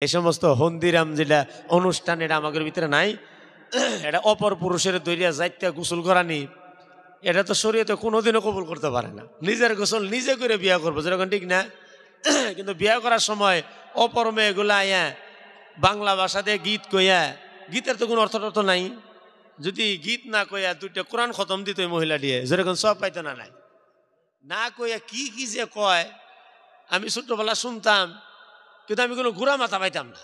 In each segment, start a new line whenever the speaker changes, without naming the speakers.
এই সমস্ত হন্দিরাম যেটা অনুষ্ঠান এটা আমাদের ভিতরে নাই। এটা অপর পুরুষের দৈরিয়া যাইতে গোসল করানি, এটা তো শরীয়তে কোনোদিনও কবুল করতে পারে না। নিজের গোসল নিজে করে বিয়া করবো যেরকম, ঠিক না? কিন্তু বিয়া করার সময় অপর মেয়েগুলা বাংলা ভাষা দিয়ে গীত কইয়া, গীতের তো কোনো অর্থ নাই, যদি গীত না কইয়া দুইটা কোরআন খতম দিত মহিলা দিয়ে, যেরকম সব পাইতো না নাই না কইয়া কি কি যে কয়, আমি ছোট্টবেলা শুনতাম, কিন্তু আমি কোনো গুড়া মাথা পাইতাম না।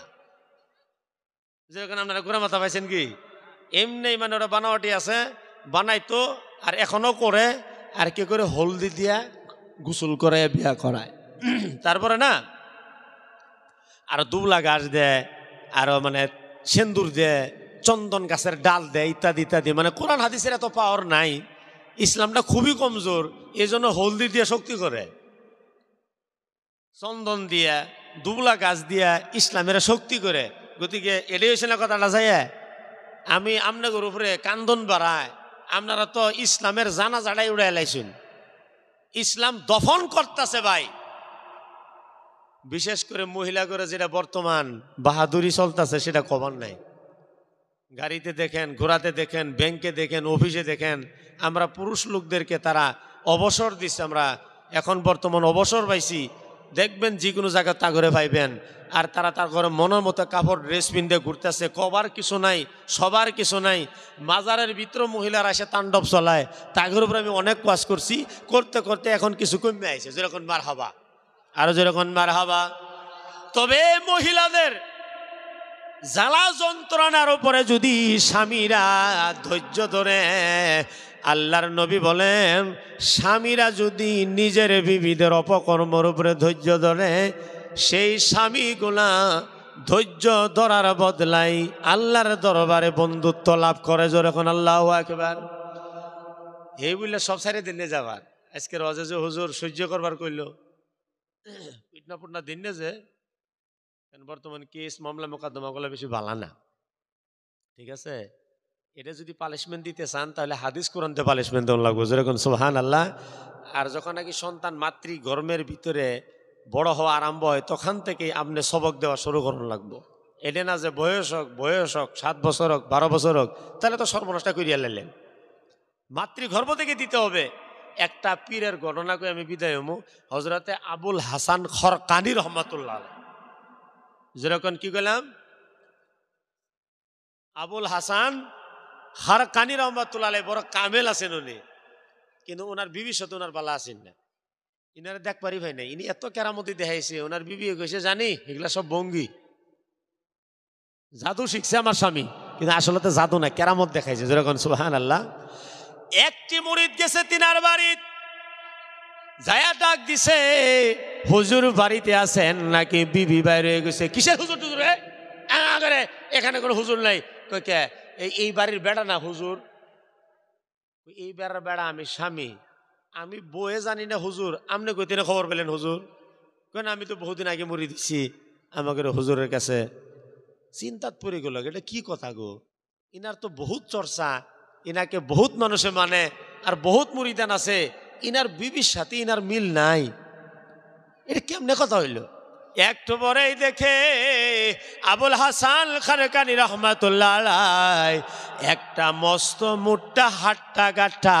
যেরকম আপনারা গুড়া মাথা পাইছেন কি? এমনি মানে ওরা বানাওয়াটি আছে, বানাইতো আর এখনো করে, আর কি করে হলদি দিয়া গোসল করে বিয়া করায়। তারপরে না আর দুবলা গাছ দেয়, আরো মানে সেন্দুর দেয়, চন্দন গাছের ডাল দেয়, ইত্যাদি ইত্যাদি। মানে কোরআন হাদিসের এত পাওয়ার নাই, ইসলামটা খুবই কমজোর, এই জন্য হলদি দিয়ে শক্তি করে, চন্দন দিয়া দুবলা গাছ দিয়া ইসলামের শক্তি করে। গতিকে এটাই হয়েছে না কথাটা যায়, আমি আপনাদের উপরে কান্দন বাড়ায়, আপনারা তো ইসলামের জানাজাটাই উড়াই লাইছেন, ইসলাম দফন করতেছে ভাই। বিশেষ করে মহিলা করে যেটা বর্তমান বাহাদুরি চলতেছে সেটা খবর নাই। গাড়িতে দেখেন, ঘোড়াতে দেখেন, ব্যাংকে দেখেন, অফিসে দেখেন, আমরা পুরুষ লোকদেরকে তারা অবসর দিচ্ছে। আমরা এখন বর্তমান অবসর পাইছি, দেখবেন যে কোনো জায়গায় তা করে পাইবেন, আর তারা তার ঘরে মনের মতো কাপড় ড্রেস পিন্ধে ঘুরতেছে, কবার কিছু নাই, সবার কিছু নাই। মাজারের ভিতরে মহিলারা এসে তাণ্ডব চলায়, তাগের উপরে আমি অনেক কাজ করছি, করতে করতে এখন কিছু কমে আইছে, যেরকম মার হাবা, আরো যেরকম মার হাবা। তবে মহিলাদের জ্বালা যন্ত্রণার উপরে যদি স্বামীরা ধৈর্য ধরে, আল্লাহর নবী বলেন স্বামীরা যদি নিজের বিবিদের অপকর্মের উপরে ধৈর্য ধরে, সেই স্বামীগুলা ধৈর্য ধরার বদলাই আল্লাহর দরবারে বন্ধুত্ব লাভ করে। যখন আল্লাহু আকবার, এই বললে সব সাইডে দিনে যাবার। আজকের অজে যে হুজুর সহ্য করবার কইল, পিটনা পুটনা দিনে যে বর্তমান কেস মামলা মোকদ্দমা গুলো বেশি ভালো না, ঠিক আছে? এটা যদি পানিশমেন্ট দিতে চান তাহলে হাদিস কোরআনতে পানিশমেন্ট দেওয়া লাগবে, যেরকম সুবহানাল্লাহ। আর যখন নাকি সন্তান মাতৃ গর্ভের ভিতরে বড় হওয়া আরম্ভ হয়, তখন থেকে আপনি সবক দেওয়া শুরু করানো লাগবো। এটা না যে বয়স হোক 7 বছর হোক 12 বছর হোক, তাহলে তো সর্বনাশটা করিয়া লাইলেন। মাতৃগর্ভ থেকে দিতে হবে। একটা পীরের ঘটনা করে আমি বিদায় হমু, হজরতে আবুল হাসান খরকানি রহমাতুল্লাহ, যেরকম কি কইলাম আবুল হাসান খরকানি রহমাতুল্লাহ বড় কামেল আছেন উনি, কিন্তু ওনার বিবির সাথে ওনার বালা আছেন না, ইনারা দেখ পারি ভাই নাই। ইনি এত কেরামতি দেখাইছে, ওনার বিবি কইছে জানি এগুলা সব ভঙ্গি, জাদু শিখছে আমার স্বামী, কিন্তু আসলে তো জাদু না, কেরামত দেখাইছে, যেরকম সুবহানাল্লাহ। একটি মুরিদ গেছে তিনার বাড়ি, যায়া ডাক দিছে হুজুর বাড়িতে আছেন নাকি? বিবি বাইরে গেছে। কিসের হুজুর টুজুর? এখানে কোনো হুজুর নাই। কই কে? এই বাড়ির বেড়া না হুজুর? এই বেড়ার বেড়া আমি স্বামী, আমি বয়ে জানি না হুজুর, আপনি কই তিনি খবর পেলেন হুজুর? কেন আমি তো বহুদিন আগে মরি দিছি আমাকে হুজুরের কাছে। চিন্তাত পড়ে গেল, এটা কি কথা গো? ইনার তো বহুত চর্চা, ইনাকে বহুত মানুষে মানে, আর বহুত মুরিদান আছে, ইনার বিবির সাথে ইনার মিল নাই, এটা কেমনে কথা হইল? একটু পরেই দেখে আবুল হাসান খরকানি রহমাতুল্লাহ আলাইহি একটা মস্ত মুট্টা হাট্টা গাট্টা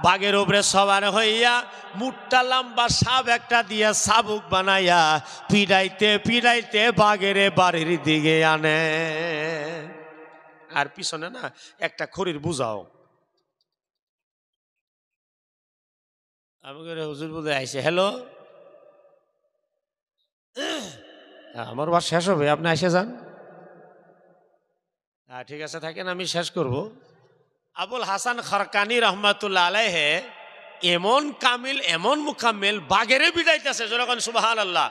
বাঘের উপরে সবার হইয়া, মুট্টা লম্বা সাপ একটা দিয়া সাবুক বানাইয়া পিড়াইতে পিড়াইতে বাঘের বাড়ির দিকে আনে, আর পিছনে না একটা খড়ির বুঝাও। আমাকে হুজুর বুঝে আইসে, হ্যালো আমার বাস শেষ হবে, আপনি এসে যান। ঠিক আছে থাকেন, আমি শেষ করব। আবুল হাসান খরকানি রহমাতুল্লাহ আলাইহি এমন কামিল, এমন মুকাম্মিল, বাগেরে বিদাইতেছে, যখন সুবহানাল্লাহ।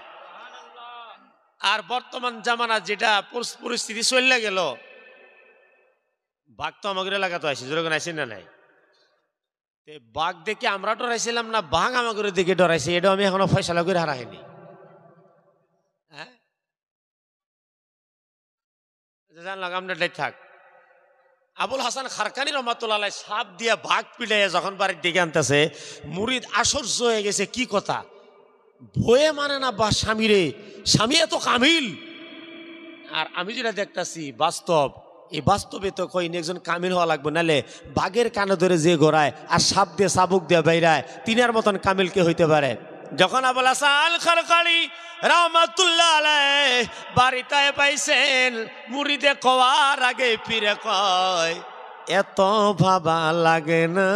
আর বর্তমান জামানা যেটা পরিস্থিতি চলে গেল, বাঘ তো আমাদের এলাকা তো আসে, যখন আসেন না নাই, বাঘ দেখে আমরা ডরাইছিলাম না বাঘ আমাদের দিকে ডরাইছে, এটা আমি এখনো ফয়সালা করে হারাইনি। জানলাম আপনার থাক। আবুল হাসান খরকানি রহমাতুল্লাহ আলাইহি সাপ দিয়া বাঘ পিড়াইয়া যখন বাড়ির দিকে আনতেছে, মুরিদ আশ্চর্য হয়ে গেছে, কি কথা, বয়ে মানে না বা স্বামী রে, স্বামী এত কামিল, আর আমি যেটা দেখতাছি বাস্তব, এই বাস্তবে তো কইনি একজন কামিল হওয়া লাগবে, নাহলে বাঘের কানে ধরে যে ঘোরায় আর সাপ দিয়ে চাবুক দিয়ে বাইরায় তিনার মতন কামিল কে হইতে পারে? যখন আবুল হাসান খারকালি রাহমাতুল্লাহ আলাইহি বাড়িতে পাইছেন, মুরিদে কওয়ার আগে পীরে কয় এত ভাবা লাগে না,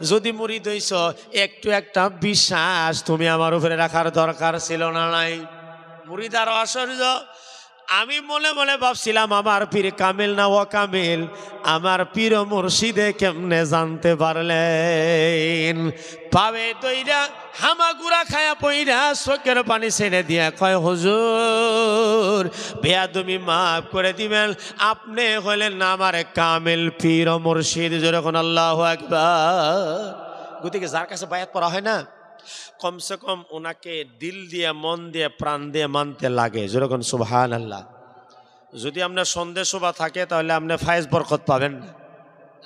যদি মুরিদ হইছ একটু একটা বিশ্বাস তুমি আমার উপরে রাখার দরকার ছিল না? নাই মুরিদ আর আশ্চর্য। আমি মনে মনে ভাবছিলাম আমার পীর কামিল না ও কামিল, আমার পীর মুর্শিদে কেমনে জানতে পারলেন? পাবে দইরা হামাগুড়া খায়া পইরা চোখের পানি ছেড়ে দিয়া কয় হুজুর বেয়াদবি মাফ করে দিবেন, আপনি হলেন না আমার কামিল পীর মুর্শিদ। যখন আল্লাহু আকবার। গতিকে যার কাছে বায়াত পড়া হয় না, কমসে কম ওনাকে দিল দিয়ে মন দিয়ে প্রাণ দিয়ে মানতে লাগে। যেরকম সুবহানাল্লাহ। যদি আপনার সন্দেহ শোভা থাকে তাহলে আপনি ফায়েজ বরকত পাবেন না।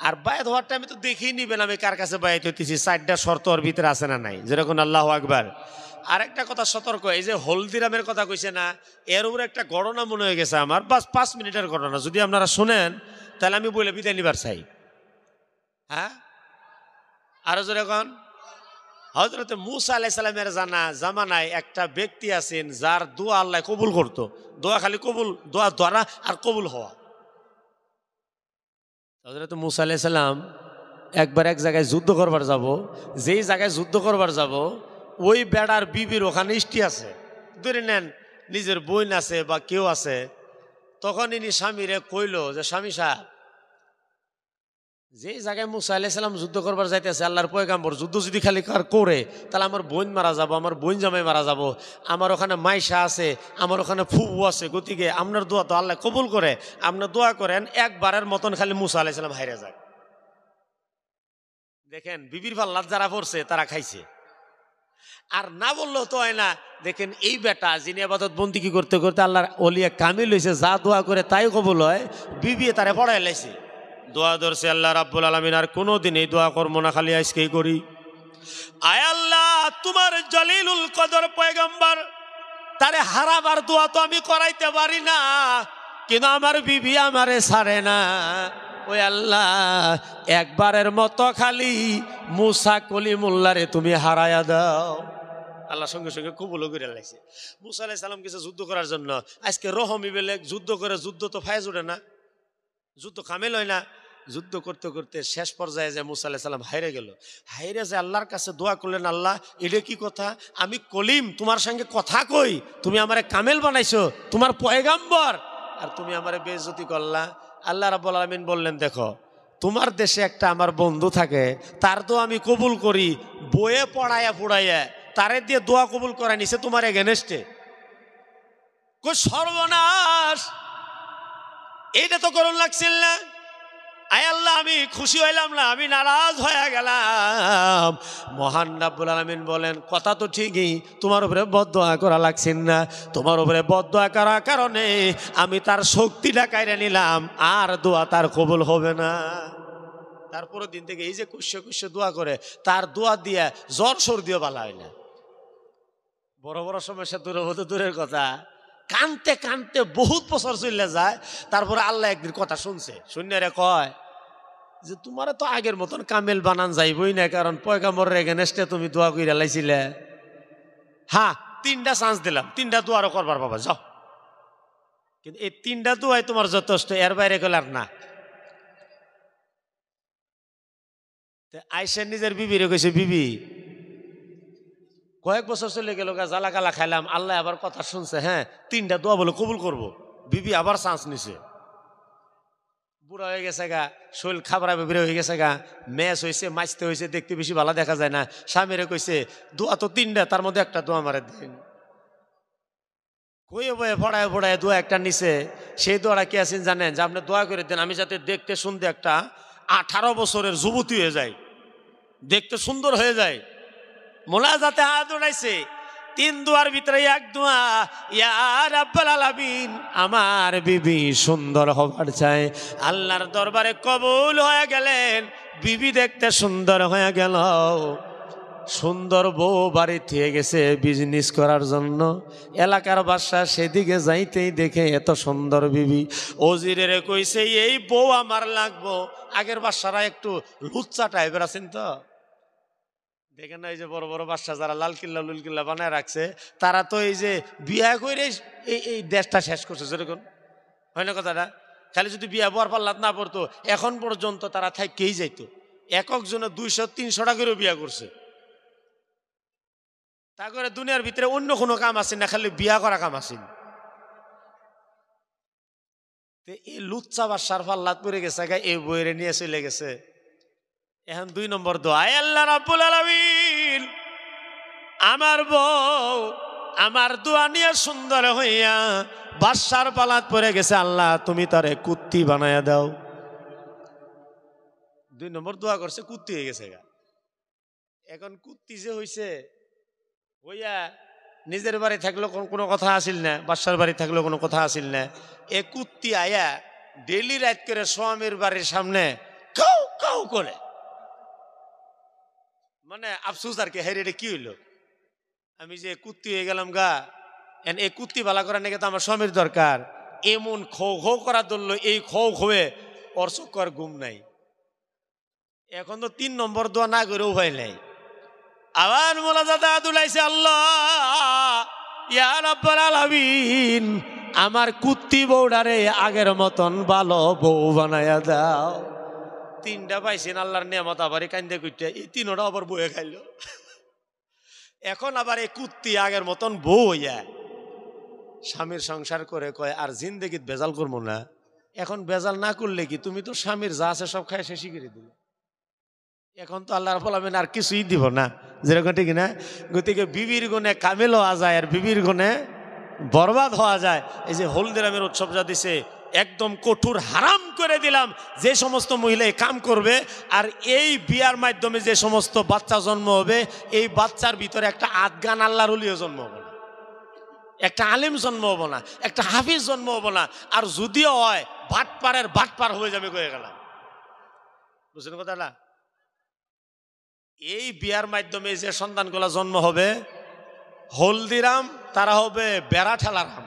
আর বায়াত হওয়ার টাইমে তো দেখেই নিবেন আমি কার কাছে বায়াত হইতেছি, 4টা শর্ত ওর ভিতরে আছে না নাই? যেরকম আল্লাহু আকবার। আর একটা কথা সতর্ক, এই যে হলদিরামের কথা কইছে না, এর উপরে একটা ঘটনা মনে হয়ে গেছে আমার, বাস 5 মিনিটের ঘটনা, যদি আপনারা শুনেন তাহলে আমি বলে বিদায় নিবার চাই। হ্যাঁ, আরো যেরকম হযরত মূসা আলাইহিস সালামের জামানায় একটা ব্যক্তি আছেন যার দোয়া আল্লাহ কবুল করতো। দোয়া খালি কবুল, দোয়া ধরা আর কবুল হওয়া। হযরত মূসা আলাইহিস সালাম একবার এক জায়গায় যুদ্ধ করবার যাব, যেই জায়গায় যুদ্ধ করবার যাব ওই বেড়ার বিবির ওখানে ইষ্টি আছে, ধরে নেন নিজের বোন আছে বা কেউ আছে। তখন ইনি স্বামীরে কইল যে স্বামী সাহেব, যে জায়গায় মূসা আলাইহিস সালাম যুদ্ধ করবার যাইতেছে, আল্লাহর পয়গাম্বর যুদ্ধ যদি খালি করে তাহলে আমার বোন মারা যাব, আমার বোন জামাই মারা যাব, আমার ওখানে মাইশা আছে, আমার ওখানে ফুবু আছে, গতিকে আপনার দোয়া তো আল্লাহ কবুল করে, আপনার দোয়া করেন একবারের মতন খালি মূসা আলাইহিস সালাম হাইরে যাক। দেখেন বিবির পাল্লাত যারা পড়ছে তারা খাইছে, আর না বললেও তো হয় না। দেখেন এই বেটা যিনি ইবাদত বন্দেগী করতে করতে আল্লাহর ওলিয়া কামিল হয়েছে, যা দোয়া করে তাই কবুল হয়, বিবি তারে পড়ায় লাইছে, দোয়া ধরছে আল্লাহ রাব্বুল আলামিন আর কোনোদিন এই দোয়া করবো না, খালি আজকেই করি। আয় আল্লাহ, তোমার জলিলুল কদর পয়গম্বর তারে হারাবার দোয়া তো আমি করাইতে পারি না, কিন্তু আমার বিবি আমারে ছাড়ে না। ওই আল্লাহ, একবারের মতো খালি মূসা কলিমুল্লাহরে তুমি হারায়া দাও। আল্লাহ সঙ্গে সঙ্গে কবুল করে লাগছে। মূসা আলাইহিস সালাম কিছু যুদ্ধ করার জন্য, আজকে রহমি বেলেগ যুদ্ধ করে, যুদ্ধ তো ফায়েজ ওঠে না, যুদ্ধ কামেল হয় না। যুদ্ধ করতে করতে শেষ পর্যায়ে যে মূসা আলাইহিস সালাম হাইরে গেল, হাইরে যে আল্লাহর কাছে দোয়া করলেন, আল্লাহ এটা কি কথা, আমি কলিম তোমার সঙ্গে কথা কই, তুমি আমারে কামেল বানাইছো, তোমার পয়গাম্বর, আর তুমি আমারে বেইজ্জতি করলা। আল্লাহ রাব্বুল আলামিন বললেন, দেখো তোমার দেশে একটা আমার বন্ধু থাকে, তার দোয়া আমি কবুল করি, বইয়ে পড়াইয়া পুড়াইয়া তারে দিয়ে দোয়া কবুল করা নিছে তোমার এগেনস্টে। কই সর্বনাশ, এইটা তো করুন লাগছিল না। আয় আল্লাহ, আমি খুশি হইলাম না, আমি নারাজ হয়ে গেলাম। মহান রাব্বুল আলামিন বলেন, কথা তো ঠিকই, তোমার উপরে বদদোয়া করা লাগছেন না, তোমার উপরে বদদোয়া করার কারণে আমি তার শক্তিটা কাইরে নিলাম, আর দোয়া তার কবুল হবে না। তারপরে দিন থেকে এই যে কুশে কুশে দোয়া করে, তার দোয়া দিয়ে জ্বর সর্দিও ভালো হয় না। বড় বড় সমস্যা দূরের কথা, কানতে কানতে বহুত বছর চলে যায়। তারপরে আল্লাহ একদিন কথা শুনছে, শুনে কয় যে তোমার তো আগের মতন কামেল বানান যাইবই না, কারণ পয়গাম্বরের এগেনস্টে তুমি দোয়া কইরা লাইছিলে। হ্যাঁ, 3টা চান্স দিলাম, 3টা দোয়ারও করবার বাবা, যাও। কিন্তু এই 3টা দোয়াই তোমার যথেষ্ট, এর বাইরে গেল আর না। আয়েশা নিজের বিবিরে কইছে, বিবি কয়েক বছর চলে গেল, জ্বালা গালা খাইলাম, আল্লাহ আবার কথা শুনছে, হ্যাঁ 3টা দোয়া বলে কবুল করব। বিবি আবার চান্স নিছে, বুড়া হয়ে গেছে গা, শরীর খাবার বেড়ে হয়ে গেছে গা, ম্যাচ হয়েছে, মাছতে হয়েছে, দেখতে বেশি ভালো দেখা যায় না। স্বামীরে কইছে, দোয়া তো 3টা, তার মধ্যে একটা দোয়া মারে দিন। কইয়ে বয়ে ফড়ায় ফড়ায় দোয়া একটা নিছে। সেই দোয়াটা কি আছেন জানেন, যে আপনি দোয়া করে দেন আমি যাতে দেখতে শুনতে একটা 18 বছরের যুবতী হয়ে যায়, দেখতে সুন্দর হয়ে যায়। মোনাজাতে হাত উঠাইছে, 3 দোয়ার ভিতরে এক দোয়া, ইয়া রাব্বুল আলামিন আমার বিবি সুন্দর হবার চাই। আল্লাহর দরবারে কবুল হয়ে গেলেন, বিবি দেখতে সুন্দর হয়ে গেল। সুন্দর বউ বাড়ি থেকে গেছে বিজনেস করার জন্য। এলাকার বাদশা সেদিকে যাইতেই দেখে এত সুন্দর বিবি, ওজিরের কইছে এই বউ আমার লাগবো। আগের বাদশারা একটু লুচ্চা টাইপের আছেন তো, দেখেন না এই যে বড় বড় বাদশা যারা লাল কিল্লা লুল কিল্লা বানায় রাখছে, তারা তো এই যে বিয়া করে এই দেশটা শেষ করছে। যেরকম হয় না কথাটা, খালি যদি বিয়া বর পাল্লাত না পড়তো এখন পর্যন্ত তারা থাইকেই যাইতো। এক একজনে 200-300 টাকা করে বিয়া করছে। তা করে দুনিয়ার ভিতরে অন্য কোনো কাম আছে না, খালি বিয়া করা কাম আছে। এই লুচ্চা বাদশার পাল্লাত পড়ে গেছে, এই বইরে নিয়ে চলে গেছে। এখন 2 নম্বর দোয়া, আল্লাহ রাব্বুল আলামিন আমার বউ আমার দোয়া নিয়ে সুন্দর হইয়া বাদশার পালাত পড়ে গেছে, আল্লাহ তুমি তারে কুত্তি বানায়া দাও। 2 নম্বর দোয়া করছে, কুত্তি হয়ে গেছে। এখন কুত্তি যে হইছে হইয়া নিজের বাড়ি থাকলেও কোনো কথা আসিল না, বাদশার বাড়ি থাকলেও কোনো কথা আসিল না। এ কুত্তি আয়া ডেলি রাত করে স্বামীর বাড়ির সামনে কাউ কাউ করে, মানে আফসোস আর কি, হেরে কি হইলো আমি যে কুত্তি হয়ে গেলাম গা। এই কুত্তি ভালা করার নাকি তো আমার স্বামীর দরকার। এমন খো খো করা ধরলো, এই খো খোয়ে ওর চক্কর ঘুম নাই। এখন তো 3 নম্বর দোয়া না করে উপায় নাই। আবার মোলাজাদা দুলাইছে, আল্লাহ ইয়া রাব্বুল আলামিন আমার কুত্তি বউডারে আগের মতন ভালো বউ বানায়া দাও। 3টা পাইছেন আল্লাহর নিয়ামত, আবার কান্দে কুইটা এই 3টা আবার বয়ে খাইলো। এখন আবার এই কুত্তি আগের মতন বউ হইয়া স্বামীর সংসার করে কয় আর জিন্দেগিত বেজাল করবো না। এখন বেজাল না করলে কি, তুমি তো স্বামীর যা আছে সব খায় শেষই করে দিলে। এখন তো আল্লাহর ফলাবেন আর কিছুই দিব না, যেরকম ঠিক না। গতিকে বিবির গুণে কামেল হওয়া যায় আর বিবির গুণে বরবাদ হওয়া যায়। এই যে হলদিরামের উৎসব যা দিছে একদম কঠোর হারাম করে দিলাম, যে সমস্ত মহিলা কাম করবে আর এই বিয়ার মাধ্যমে যে সমস্ত বাচ্চা জন্ম হবে, এই বাচ্চার ভিতরে একটা আদগান আল্লাহর ওলিও জন্ম হবে না, একটা আলেম জন্ম হবো না, একটা হাফিজ জন্ম হবো না। আর যদিও হয় ভাটপাড়ের ভাটপাড় হয়ে যাবে, কয়ে গেলাম। বুঝলেন কথাটা? এই বিয়ার মাধ্যমে যে সন্তানগুলা জন্ম হবে হলদিরাম, তারা হবে বেড়া ঠেলারাম।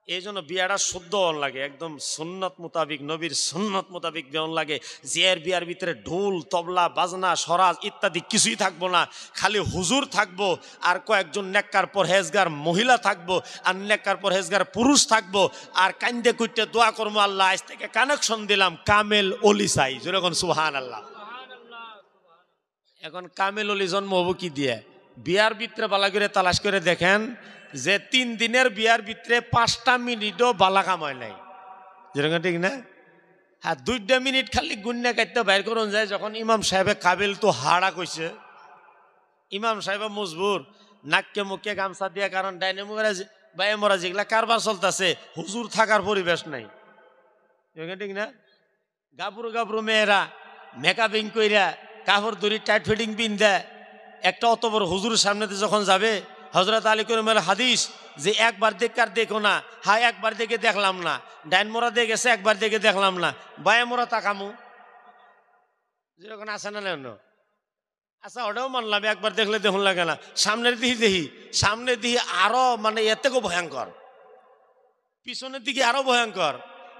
এই জন্য বিয়াটা শুদ্ধ হন লাগে, একদম সুন্নত মোতাবিক, নবীর সুন্নত মোতাবিক দেওয়ান লাগে। যে বিয়ার ভিতরে ঢোল তবলা বাজনা সরাজ ইত্যাদি কিছুই থাকবো না, খালি হুজুর থাকবো আর কয়েকজন নেককার পরহেজগার মহিলা থাকবো আর নেককার পরহেজগার পুরুষ থাকবো। আর কান্দে কুইটে দোয়া করবো, আল্লাহ আজ থেকে কানেকশন দিলাম কামেল অলি চাই, যেরকম সুবহানাল্লাহ। এখন কামেল অলি জন্ম হবো কি দিয়ে? বিয়ার ভিতরে বালা করে তালাশ করে দেখেন যে 3 দিনের বিয়ার ভিতরে 5টা মিনিটও বালা কামায় নাই, যেরকম ঠিক না। হ্যাঁ 2টা মিনিট খালি গুন্না কাটতে বাইর করুন যায়, যখন ইমাম সাহেবে কাবিল তো হাড়া কইছে, ইমাম সাহেব মজবুর নাককে মুখে গামছা দিয়ে, কারণ ডাইনে মুখে বাইরে মরা যেগুলা কারবার চলতেছে, হুজুর থাকার পরিবেশ নাই, ঠিক না। গাবরু গাবরু মেয়েরা মেকআপিং কইরা কাপড় দড়ি টাইট ফিটিং পিন দেয়, একটা অত বড় হুজুরের সামনেতে যখন যাবে, হযরত আলী করিমের হাদিস যে একবার দেখে আর দেখো না, হ্যাঁ একবার দেখে দেখলাম না, ডাইন মোড়া দিয়ে গেছে একবার দেখে দেখলাম না, বায়ে মোড়া তাকামু, যেরকম আসে না নেন। আচ্ছা ওটাও মানলাম, একবার দেখলে দেখুন লাগে না, সামনের দিকে দেখি, সামনের দিকে আরো মানে এর থেকেও ভয়ঙ্কর, পিছনের দিকে আরো ভয়ঙ্কর,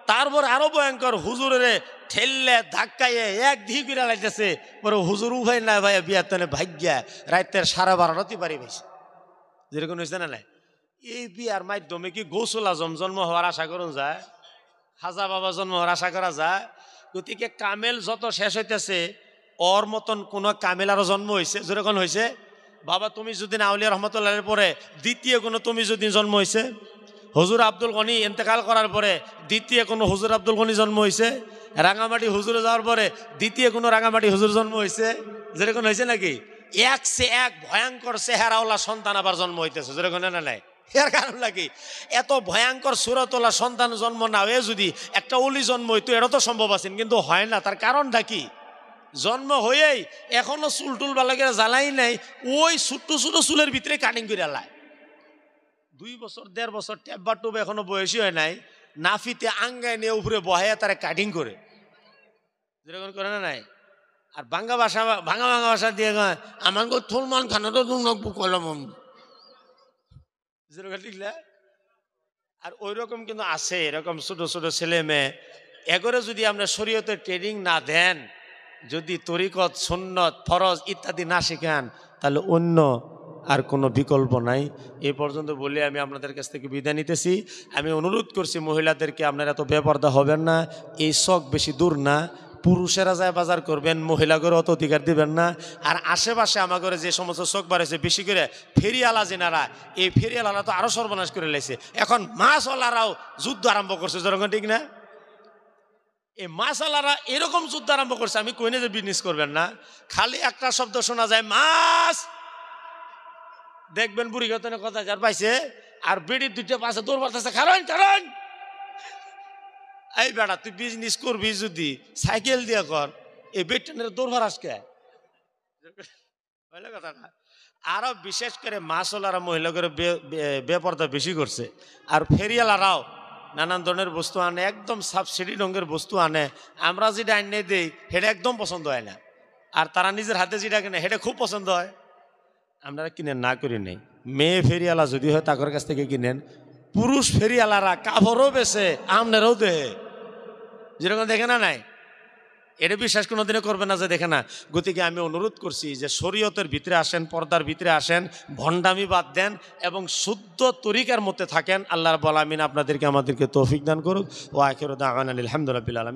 তারপর আরো ভয়ঙ্কর, হুজুরে ঠেললে ধাক্কাইয়ে এক দিকে করে লাইতেছে, পরে হুজুর উভয় না ভাই বিয়ার তনে ভাগ্যা রাতের 12:30 পারি বেশি, যেরকম হয়েছে না। এই বিয়ার মাধ্যমে কি গৌসুল আজম জন্ম হওয়ার আশা করুন যায়, খাজা বাবা জন্ম হওয়ার আশা করা যায়? গতিকে কামেল যত শেষ হইতেছে, ওর মতন কোন কামেল আরো জন্ম হয়েছে, যেরকম হয়েছে বাবা তুমি যদি আউলিয়া রহমতুল্লাহ পরে দ্বিতীয় কোনো তুমি যদি জন্ম হয়েছে, হুজুর আব্দুল গনি ইন্তেকাল করার পরে দ্বিতীয় কোনো হুজুর আব্দুল গনি জন্ম হয়েছে, রাঙামাটি হুজুরে যাওয়ার পরে দ্বিতীয় কোনো রাঙামাটি হুজুর জন্ম হয়েছে, যেরকম হয়েছে নাকি। এক সে এক ভয়ঙ্কর চেহারাওয়ালা সন্তান আবার জন্ম হইতেছে, যেরকম না নাই। এর কারণ নাকি এত ভয়ঙ্কর সুরতলা সন্তান জন্ম না হয়ে যদি একটা অলি জন্ম হইতো, এটা তো সম্ভব আছে, কিন্তু হয় না। তার কারণটা কি? জন্ম হয়েই এখনো চুল টুল বালাকে জ্বালাই নাই, ওই ছোট্ট ছোট চুলের ভিতরে কাটিং করে আলায়। 2 বছর 1.5 বছর ট্যাব্বা টুব এখনো বয়সী হয় নাই, নাফিতে আঙ্গায় নিয়ে উপরে বহাইয়া তারা কাটিং করে, যেরকম করে না নাই। আর ভাঙ্গা ভাঙা ভাষা দিয়ে আমার থলমান খানা তো কলম ঠিকলে। আর ওই রকম কিন্তু আছে, এরকম ছোট ছোট ছেলে মেয়ে, এগোরে যদি আমরা শরীয়তের ট্রেনিং না দেন, যদি তরিকত সুন্নত ফরজ ইত্যাদি না শেখান, তাহলে অন্য আর কোনো বিকল্প নাই। এ পর্যন্ত বলে আমি আপনাদের কাছ থেকে বিদায় নিতেছি। আমি অনুরোধ করছি মহিলাদেরকে, আপনারা এত বেপরদা হবেন না, এই শখ বেশি দূর না, পুরুষেরা যায় বাজার করবেন, মহিলাদের অত অধিকার দিবেন না। আর আশেপাশে আমাদের যে সমস্ত শখ বাড়াইছে, বেশি করে ফেরিয়ালা যেনারা, এই ফেরিয়ালারা তো আরো সর্বনাশ করে লাইছে। এখন মাছওয়ালারাও যুদ্ধ আরম্ভ করছে, যখন ঠিক না, এই মাছওয়ালারা এরকম যুদ্ধ আরম্ভ করছে। আমি কই না যে বিজনেস করবেন না, খালি একটা শব্দ শোনা যায় মাছ, দেখবেন বুড়ি গতনে কথা যার পাইছে, আর বেড়ির দুইটা পাশে দৌড় মারতেছে, কারণ কারণ এই বেড়া তুই বিজনেস করবি যদি সাইকেল দিয়ে কর, এই বেটেনের দৌড় মারাস কে? কথা না। আরো বিশেষ করে মাছওয়ালারা মহিলা করে বেপরদা বেশি করছে। আর ফেরিয়ালারাও নানান ধরনের বস্তু আনে, একদম সাবসিডি রঙের বস্তু আনে, আমরা যেটা আনে দেই সেটা একদম পছন্দ হয় না, আর তারা নিজের হাতে যেটা কিনে সেটা খুব পছন্দ হয়। আপনারা কিনেন না করি নেই, মেয়ে ফেরিয়ালা যদি হয় তাদের কাছ থেকে কিনেন। পুরুষ ফেরিয়ালারা কাপড়ও বেছে, আমনেরও দেহে, যেরকম দেখে না নাই, এটা বিশ্বাস কোনোদিনও করবে না যে দেখে না। গতিকে আমি অনুরোধ করছি যে শরীয়তের ভিতরে আসেন, পর্দার ভিতরে আসেন, ভণ্ডামি বাদ দেন এবং শুদ্ধ তরিকার মধ্যে থাকেন। আল্লাহ রাব্বুল আলামিন আপনাদেরকে আমাদেরকে তৌফিক দান করুক। ওয়া আখিরু দাওয়ানা আলহামদুলিল্লাহি রাব্বিল আলামিন।